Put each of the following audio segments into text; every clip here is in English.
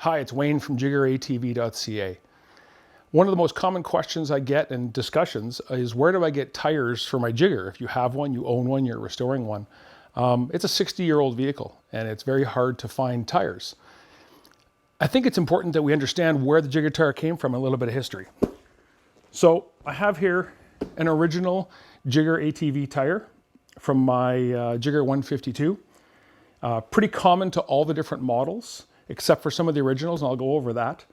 Hi, it's Wayne from jigeratv.ca. One of the most common questions I get in discussions is where do I get tires for my Jigger? If you have one, you own one, you're restoring one. It's a 60-year-old vehicle and it's very hard to find tires. I think it's important that we understand where the Jigger tire came from and a little bit of history. So I have here an original Jiger ATV tire from my Jiger 152. Pretty common to all the different models, except for some of the originals, and I'll go over that.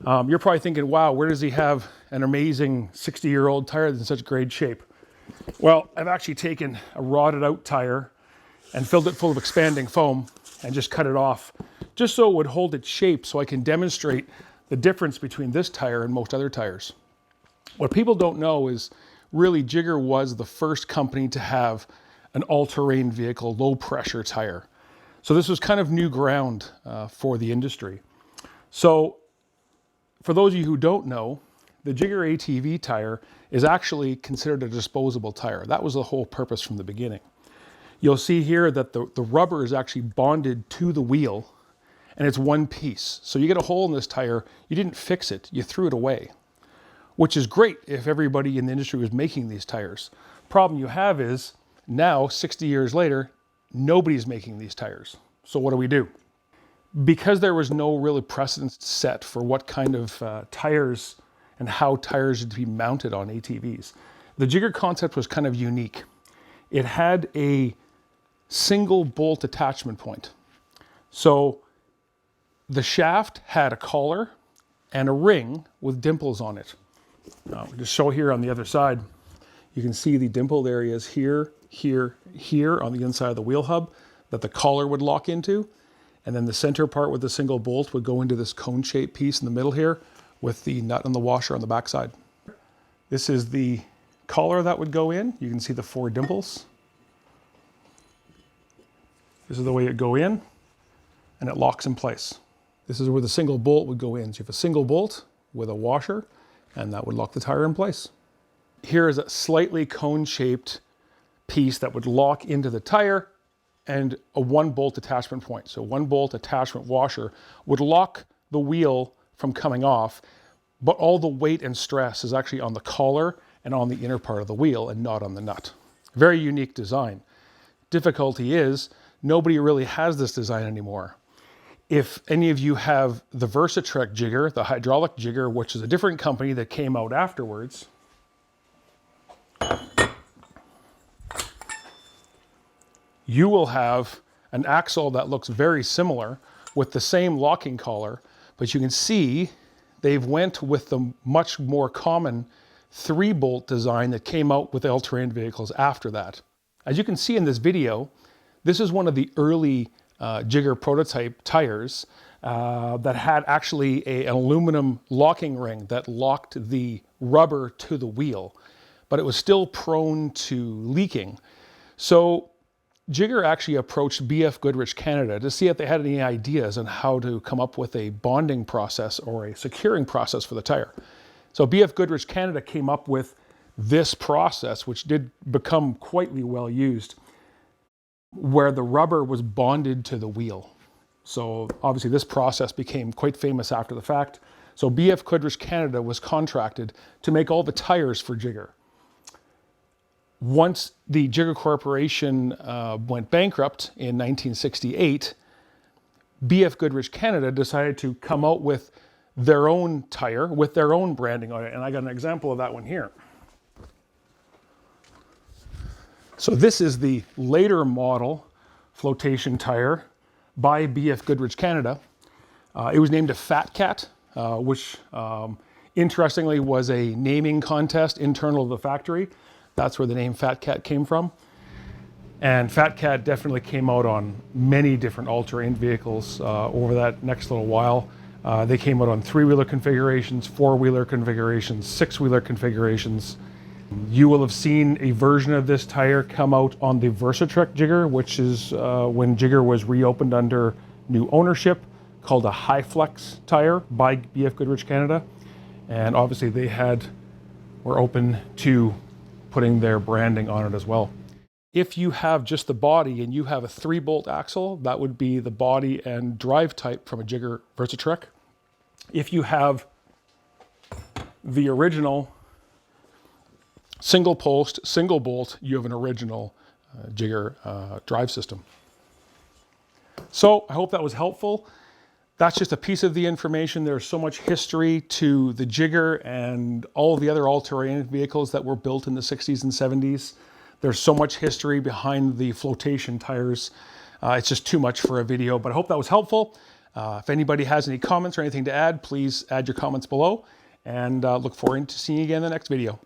You're probably thinking, wow, where does he have an amazing 60-year-old tire that's in such great shape? Well, I've actually taken a rotted out tire and filled it full of expanding foam and just cut it off, just so it would hold its shape so I can demonstrate the difference between this tire and most other tires. What people don't know is really Jiger was the first company to have an all-terrain vehicle, low-pressure tire. So this was kind of new ground for the industry. So for those of you who don't know, the Jiger ATV tire is actually considered a disposable tire. That was the whole purpose from the beginning. You'll see here that the rubber is actually bonded to the wheel and it's one piece. So you get a hole in this tire, you didn't fix it, you threw it away, which is great if everybody in the industry was making these tires. Problem you have is now, 60 years later, nobody's making these tires. So what do we do? Because there was no really precedent set for what kind of tires and how tires should be mounted on ATVs, the Jiger concept was kind of unique. It had a single bolt attachment point. So the shaft had a collar and a ring with dimples on it. Now, just show here on the other side, you can see the dimpled areas here, here, here on the inside of the wheel hub that the collar would lock into. And then the center part with the single bolt would go into this cone-shaped piece in the middle here with the nut and the washer on the back side. This is the collar that would go in. You can see the 4 dimples. This is the way it go in and it locks in place. This is where the single bolt would go in. So you have a single bolt with a washer and that would lock the tire in place. Here is a slightly cone-shaped piece that would lock into the tire and a 1-bolt attachment point. So 1-bolt attachment washer would lock the wheel from coming off, but all the weight and stress is actually on the collar and on the inner part of the wheel and not on the nut. Very unique design. Difficulty is nobody really has this design anymore. If any of you have the Versatrek Jigger, the hydraulic Jigger, which is a different company that came out afterwards, you will have an axle that looks very similar with the same locking collar, but you can see they've went with the much more common 3-bolt design that came out with all-terrain vehicles after that. As you can see in this video, this is one of the early Jiger prototype tires that had actually an aluminum locking ring that locked the rubber to the wheel, but it was still prone to leaking. So Jiger actually approached BF Goodrich Canada to see if they had any ideas on how to come up with a bonding process or a securing process for the tire. So BF Goodrich Canada came up with this process, which did become quite well used, where the rubber was bonded to the wheel. So obviously this process became quite famous after the fact. So BF Goodrich Canada was contracted to make all the tires for Jiger. Once the Jiger Corporation went bankrupt in 1968, BF Goodrich Canada decided to come out with their own tire with their own branding on it. And I got an example of that one here. So this is the later model flotation tire by BF Goodrich Canada. It was named a Fat Cat, which interestingly was a naming contest internal to the factory. That's where the name Fat Cat came from. And Fat Cat definitely came out on many different all-terrain vehicles over that next little while. They came out on 3-wheeler configurations, 4-wheeler configurations, 6-wheeler configurations. You will have seen a version of this tire come out on the Versatrek Jigger, which is when Jiger was reopened under new ownership, called a High Flex tire by BF Goodrich Canada. And obviously they were open to putting their branding on it as well. If you have just the body and you have a 3-bolt axle, that would be the body and drive type from a Jiger Versatrek. If you have the original single post, single bolt, you have an original Jiger drive system. So I hope that was helpful. That's just a piece of the information. There's so much history to the Jiger and all the other all-terrain vehicles that were built in the 60s and 70s. There's so much history behind the flotation tires. It's just too much for a video, but I hope that was helpful. If anybody has any comments or anything to add, please add your comments below, and look forward to seeing you again in the next video.